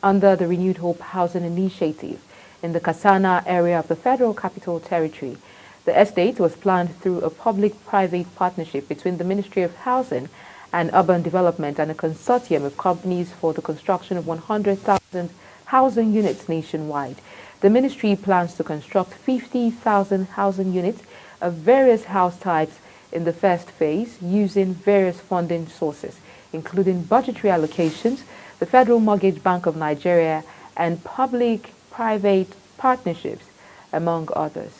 under the Renewed Hope Housing Initiative in the Kasana area of the Federal Capital Territory. The estate was planned through a public-private partnership between the Ministry of Housing and Urban Development and a consortium of companies for the construction of 100,000 housing units nationwide. The ministry plans to construct 50,000 housing units of various house types in the first phase using various funding sources, including budgetary allocations, the Federal Mortgage Bank of Nigeria, and public-private partnerships, among others.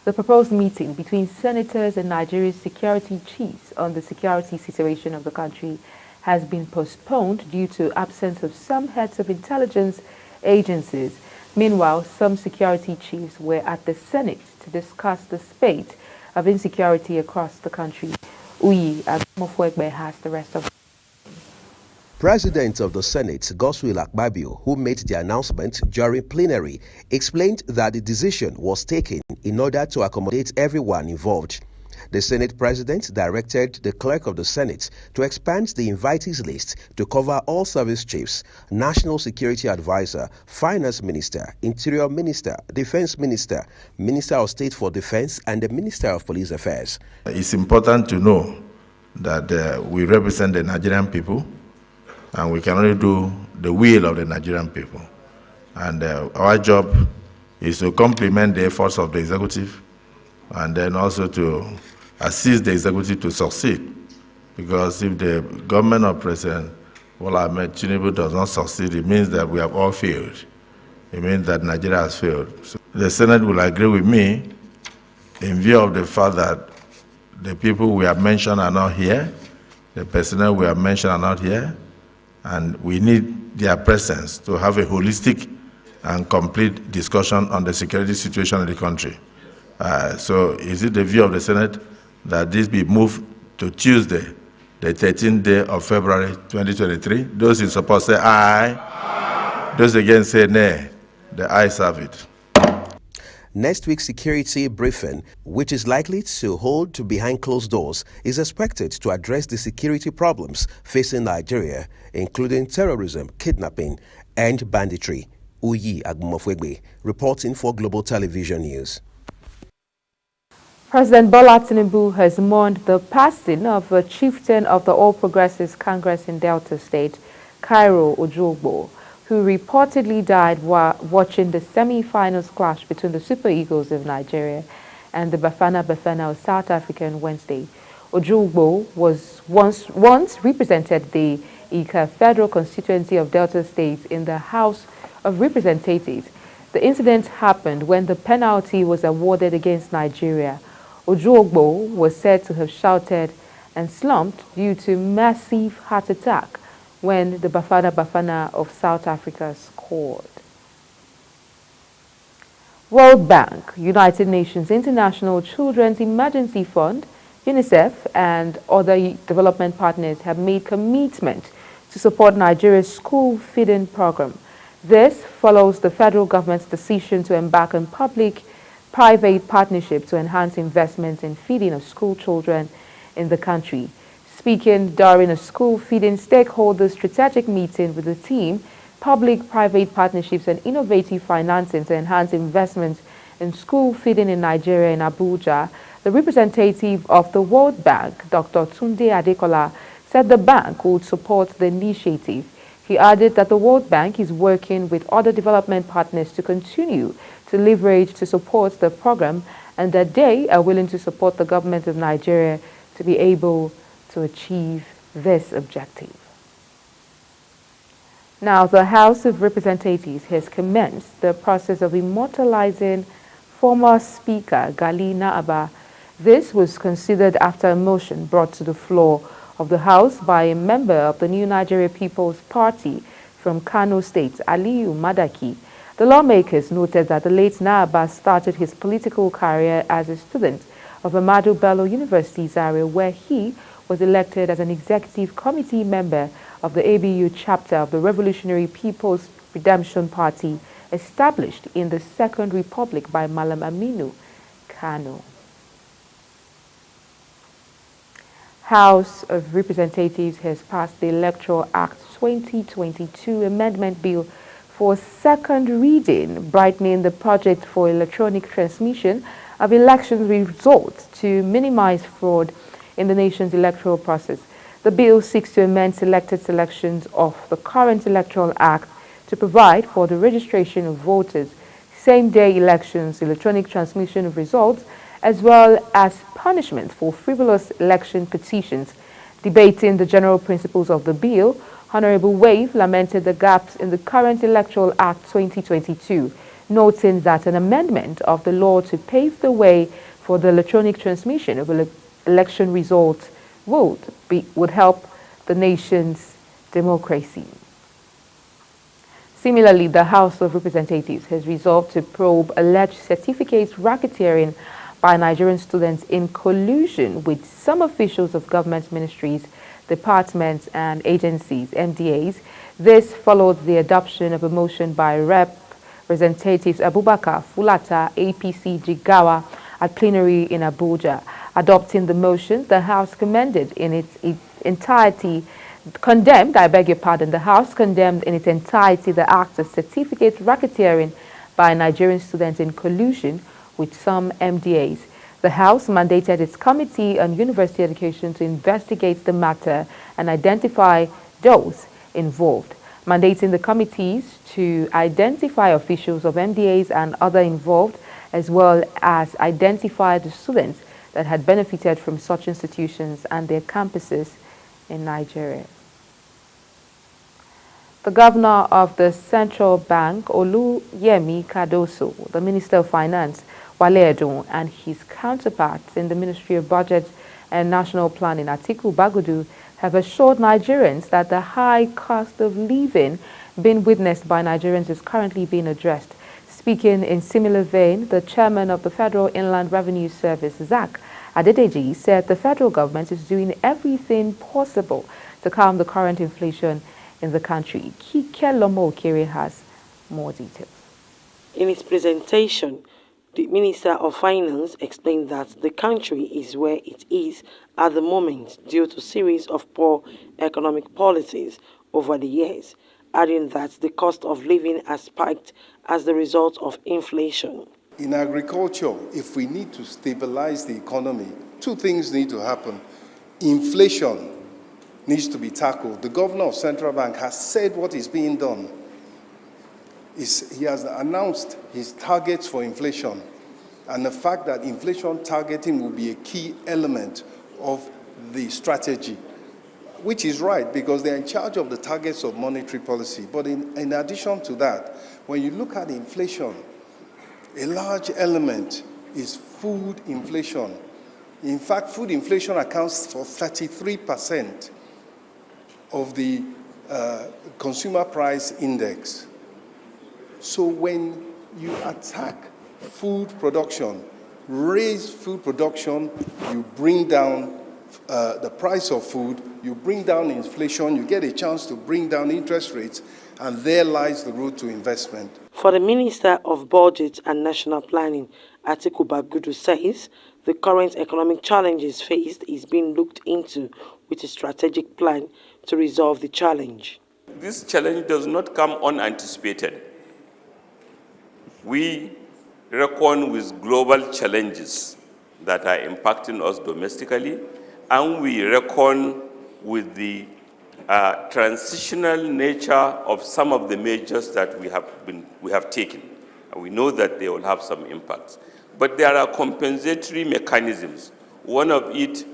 The proposed meeting between senators and Nigeria's security chiefs on the security situation of the country has been postponed due to absence of some heads of intelligence agencies. Meanwhile, some security chiefs were at the Senate to discuss the spate of insecurity across the country. Uyi Agumofwegbe has the rest of. President of the Senate, Godswill Akpabio, who made the announcement during plenary, explained that the decision was taken in order to accommodate everyone involved. The Senate President directed the Clerk of the Senate to expand the invitees list to cover all service chiefs, National Security Advisor, Finance Minister, Interior Minister, Defense Minister, Minister of State for Defense, and the Minister of Police Affairs. It's important to know that we represent the Nigerian people, and we can only do the will of the Nigerian people. And our job is to complement the efforts of the executive and then also to assist the executive to succeed. Because if the government of President Bola Ahmed Tinubu does not succeed, it means that we have all failed. It means that Nigeria has failed. So the Senate will agree with me in view of the fact that the people we have mentioned are not here, the personnel we have mentioned are not here, and we need their presence to have a holistic and complete discussion on the security situation in the country. So is it the view of the Senate that this be moved to Tuesday, the 13th day of February 2023? Those in support say aye. Aye. Those against say nay. The ayes have it. Next week's security briefing, which is likely to hold behind closed doors, is expected to address the security problems facing Nigeria, including terrorism, kidnapping, and banditry. Uyi Agumofwegbe, reporting for Global Television News. President Bola Tinubu has mourned the passing of a chieftain of the All Progressives Congress in Delta State, Cairo Ojogbo, who reportedly died while watching the semi-finals clash between the Super Eagles of Nigeria and the Bafana Bafana of South Africa on Wednesday. Ojogbo was once represented the Ika Federal Constituency of Delta State in the House of Representatives. The incident happened when the penalty was awarded against Nigeria. Ojogbo was said to have shouted and slumped due to massive heart attack when the Bafana Bafana of South Africa scored. World Bank, United Nations International Children's Emergency Fund, UNICEF, and other development partners have made commitment to support Nigeria's school feeding program. This follows the federal government's decision to embark on public-private partnership to enhance investments in feeding of school children in the country. Speaking during a school feeding stakeholder strategic meeting with the team, Public-Private Partnerships and Innovative Financing to enhance investments in school feeding in Nigeria in Abuja, the representative of the World Bank, Dr. Tunde Adekola, said the bank would support the initiative. He added that the World Bank is working with other development partners to continue to leverage to support the program and that they are willing to support the government of Nigeria to be able to achieve this objective. Now, the House of Representatives has commenced the process of immortalizing former Speaker Gali Na'aba. This was considered after a motion brought to the floor of the House by a member of the New Nigeria People's Party from Kano State, Aliyu Madaki. The lawmakers noted that the late Na'aba started his political career as a student of Ahmadu Bello University, Zaria, where he was elected as an executive committee member of the ABU chapter of the Revolutionary People's Redemption Party, established in the Second Republic by Malam Aminu Kano. House of Representatives has passed the Electoral Act 2022 Amendment Bill for second reading, brightening the project for electronic transmission of election results to minimize fraud in the nation's electoral process. The bill seeks to amend selected selections of the current Electoral Act to provide for the registration of voters, same-day elections, electronic transmission of results, as well as punishment for frivolous election petitions. Debating the general principles of the bill, Honorable Wave lamented the gaps in the current Electoral Act 2022, noting that an amendment of the law to pave the way for the electronic transmission of election results would help the nation's democracy. Similarly, the House of Representatives has resolved to probe alleged certificate racketeering by Nigerian students in collusion with some officials of government ministries, departments and agencies, MDAs. This followed the adoption of a motion by Representatives Abubakar Fulata, APC Jigawa, at plenary in Abuja. Adopting the motion, the House condemned in its entirety the act of certificate racketeering by Nigerian students in collusion with some MDAs. The House mandated its Committee on University Education to investigate the matter and identify those involved, mandating the committees to identify officials of MDAs and other involved, as well as identify the students that had benefited from such institutions and their campuses in Nigeria. The Governor of the Central Bank, Oluyemi Cardoso, the Minister of Finance, Wale Edun, and his counterparts in the Ministry of Budget and National Planning, Atiku Bagudu, have assured Nigerians that the high cost of living being witnessed by Nigerians is currently being addressed. Speaking in similar vein, the chairman of the Federal Inland Revenue Service, Zach Adedeji, said the federal government is doing everything possible to calm the current inflation in the country. Kike Lomo Okere has more details. In his presentation, the Minister of Finance explained that the country is where it is at the moment due to a series of poor economic policies over the years, adding that the cost of living has spiked as the result of inflation. In agriculture, if we need to stabilize the economy, two things need to happen. Inflation needs to be tackled. The governor of Central Bank has said what is being done. He has announced his targets for inflation, and the fact that inflation targeting will be a key element of the strategy, which is right because they're in charge of the targets of monetary policy. But in addition to that, when you look at inflation, a large element is food inflation. In fact, food inflation accounts for 33% of the consumer price index. So when you attack food production, raise food production, you bring down the price of food, you bring down inflation, you get a chance to bring down interest rates, and there lies the road to investment. For the Minister of Budget and National Planning, Atiku Bagudu says the current economic challenges faced is being looked into with a strategic plan to resolve the challenge. This challenge does not come unanticipated. We reckon with global challenges that are impacting us domestically, and we reckon with the transitional nature of some of the measures that we have taken. And we know that they will have some impacts. But there are compensatory mechanisms. One of it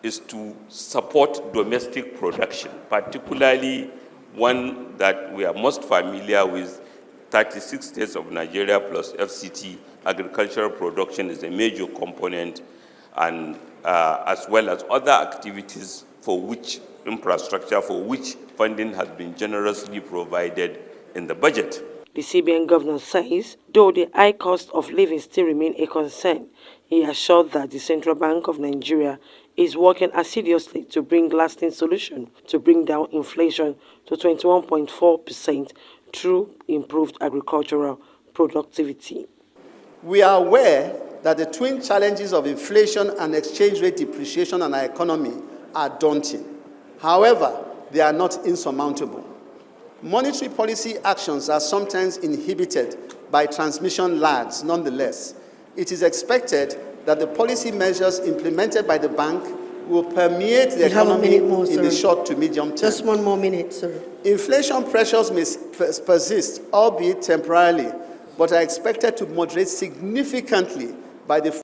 is to support domestic production, particularly one that we are most familiar with, 36 states of Nigeria plus FCT. Agricultural production is a major component, and as well as other activities for which infrastructure for which funding has been generously provided in the budget. The CBN governor says, though the high cost of living still remains a concern, he assured that the Central Bank of Nigeria is working assiduously to bring lasting solution to bring down inflation to 21.4% through improved agricultural productivity. We are aware that the twin challenges of inflation and exchange rate depreciation on our economy are daunting. However, they are not insurmountable. Monetary policy actions are sometimes inhibited by transmission lags. Nonetheless, it is expected that the policy measures implemented by the bank will permeate the economy in the short to medium term. Just 1 more minute, sir. Inflation pressures may persist, albeit temporarily, but are expected to moderate significantly by the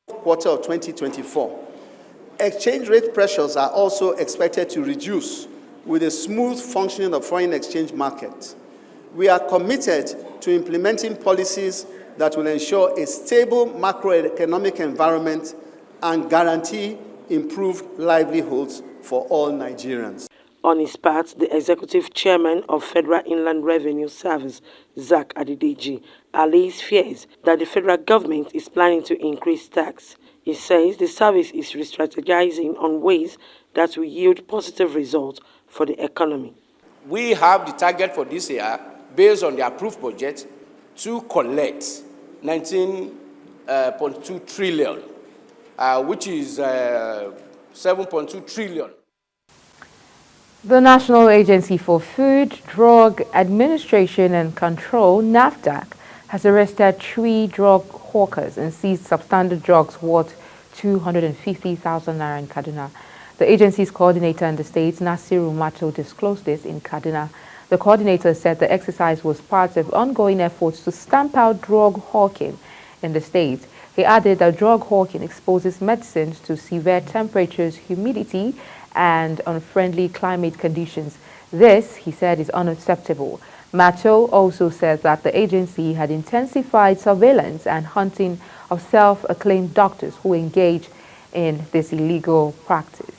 quarter of 2024. Exchange rate pressures are also expected to reduce with a smooth functioning of foreign exchange market. We are committed to implementing policies that will ensure a stable macroeconomic environment and guarantee improved livelihoods for all Nigerians. On his part, the executive chairman of Federal Inland Revenue Service, Zach Adedeji, allays fears that the federal government is planning to increase tax. He says the service is re-strategizing on ways that will yield positive results for the economy. We have the target for this year, based on the approved budget, to collect 19.2 trillion, which is 7.2 trillion. The National Agency for Food, Drug Administration and Control, NAFDAC, has arrested 3 drug hawkers and seized substandard drugs worth 250,000 naira in Kaduna. The agency's coordinator in the state, Nasiru Mato, disclosed this in Kaduna. The coordinator said the exercise was part of ongoing efforts to stamp out drug hawking in the state. He added that drug hawking exposes medicines to severe temperatures, humidity, and unfriendly climate conditions. This, he said, is unacceptable. Mato also said that the agency had intensified surveillance and hunting of self-acclaimed doctors who engage in this illegal practice.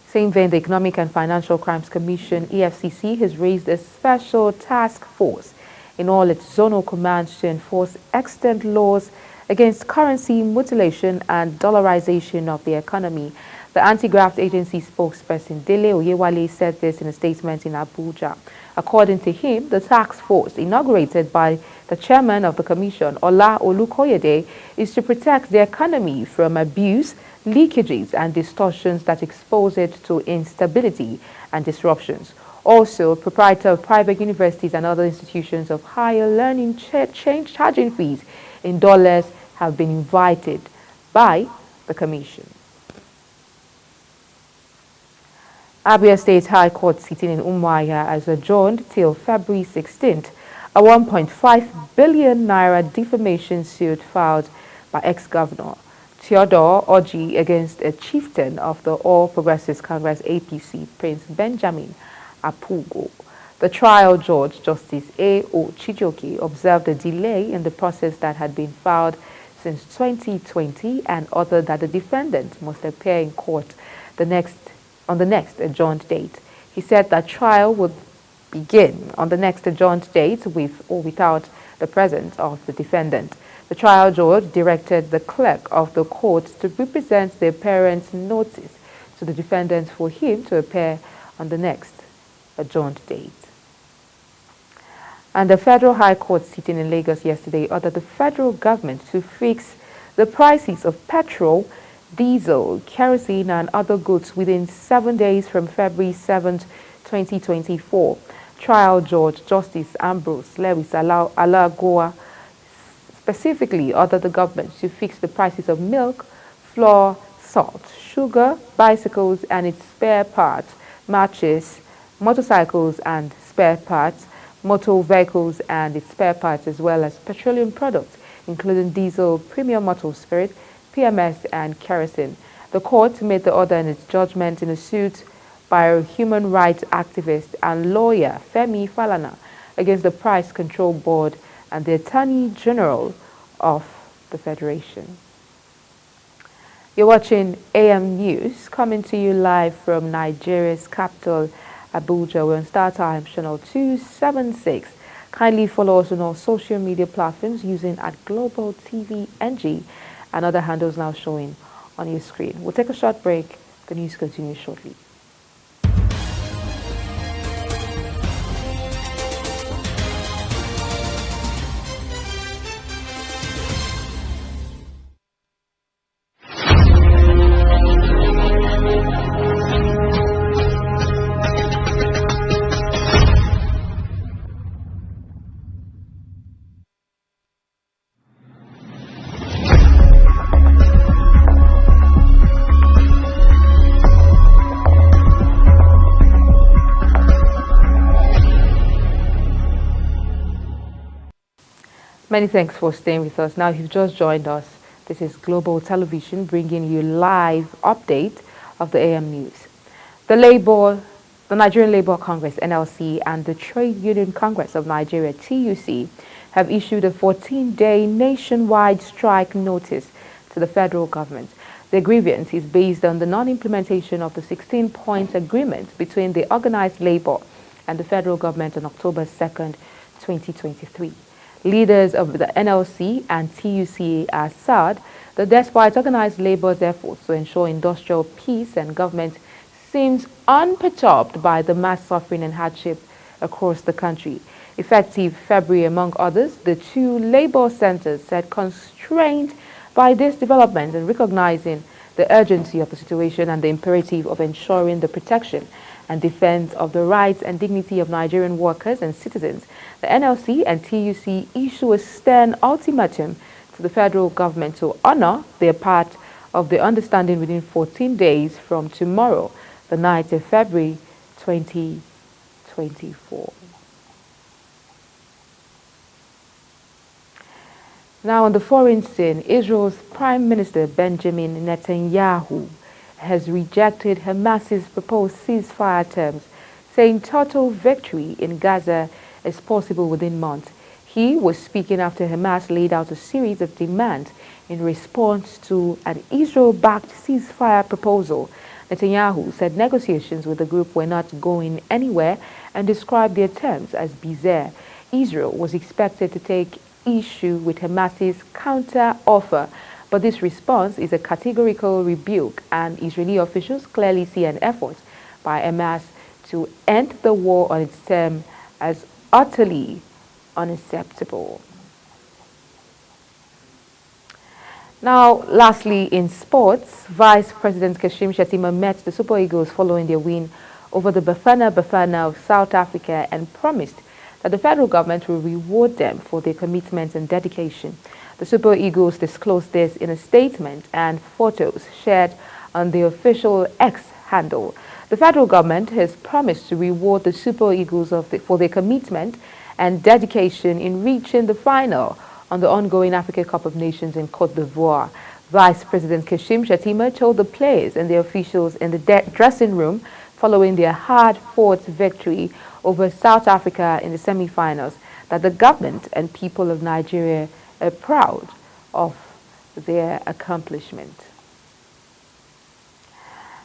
Same vein, the Economic and Financial Crimes Commission, EFCC, has raised a special task force in all its zonal commands to enforce extant laws against currency mutilation and dollarization of the economy. The Anti-Graft Agency spokesperson Dele Oyewale said this in a statement in Abuja. According to him, the task force, inaugurated by the chairman of the commission, Ola Olukoyede, is to protect the economy from abuse, leakages and distortions that expose it to instability and disruptions. Also, proprietors of private universities and other institutions of higher learning charging fees in dollars have been invited by the commission. Abia State High Court sitting in Umuahia has adjourned till February 16th a 1.5 billion naira defamation suit filed by ex-governor Theodore Oji against a chieftain of the All Progressives Congress APC, Prince Benjamin Apugo. The trial judge, Justice A.O. Chijoke, observed a delay in the process that had been filed since 2020 and ordered that the defendant must appear in court on the next adjourned date. He said that trial would begin on the next adjourned date with or without the presence of the defendant. The trial judge directed the clerk of the court to represent the appearance notice to the defendant for him to appear on the next adjourned date. And the Federal High Court sitting in Lagos yesterday ordered the federal government to fix the prices of petrol, diesel, kerosene and other goods within 7 days from February 7th, 2024. Trial Judge Justice Ambrose Lewis Alagoa specifically ordered the government to fix the prices of milk, flour, salt, sugar, bicycles and its spare parts, matches, motorcycles and spare parts, motor vehicles and its spare parts, as well as petroleum products, including diesel, premium motor spirit, PMS and kerosene. The court made the order in its judgment in a suit by a human rights activist and lawyer Femi Falana against the Price Control Board and the Attorney General of the Federation. You're watching AM News, coming to you live from Nigeria's capital, Abuja. We're on StarTimes channel 276. Kindly follow us on all social media platforms using @Global TV NG and other handles now showing on your screen. We'll take a short break. The news continues shortly. Many thanks for staying with us. Now, if you've just joined us, this is Global Television bringing you live update of the AM News. The Nigerian Labour Congress, NLC, and the Trade Union Congress of Nigeria, TUC, have issued a 14-day nationwide strike notice to the federal government. The grievance is based on the non-implementation of the 16-point agreement between the organized labor and the federal government on October 2nd, 2023. Leaders of the NLC and TUC are sad that despite organized labor's efforts to ensure industrial peace and government seems unperturbed by the mass suffering and hardship across the country. Effective February, among others, the two labor centers said constrained by this development and recognizing the urgency of the situation and the imperative of ensuring the protection and defense of the rights and dignity of Nigerian workers and citizens, the NLC and TUC issue a stern ultimatum to the federal government to honor their part of the understanding within 14 days from tomorrow, the 9th of February 2024. Now, on the foreign scene, Israel's Prime Minister Benjamin Netanyahu has rejected Hamas's proposed ceasefire terms, saying total victory in Gaza is possible within months. He was speaking after Hamas laid out a series of demands in response to an Israel-backed ceasefire proposal. Netanyahu said negotiations with the group were not going anywhere and described their terms as bizarre. Israel was expected to take issue with Hamas's counter-offer, but this response is a categorical rebuke, and Israeli officials clearly see an effort by Hamas to end the war on its term as utterly unacceptable. Now, lastly, in sports, Vice President Kashim Shettima met the Super Eagles following their win over the Bafana Bafana of South Africa and promised that the federal government will reward them for their commitment and dedication. The Super Eagles disclosed this in a statement and photos shared on the official X handle. The federal government has promised to reward the Super Eagles for their commitment and dedication in reaching the final on the ongoing Africa Cup of Nations in Côte d'Ivoire. Vice President Kashim Shettima told the players and the officials in the dressing room following their hard-fought victory over South Africa in the semi-finals that the government and people of Nigeria are proud of their accomplishment.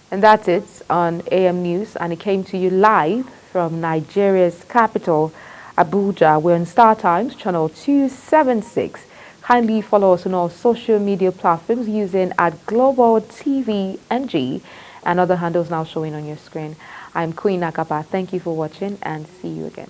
And that's it on AM News, and it came to you live from Nigeria's capital, Abuja. We're on Star Times, channel 276. Kindly follow us on all social media platforms using @GlobalTVNG and other handles now showing on your screen. I'm Queen Akapa. Thank you for watching and see you again.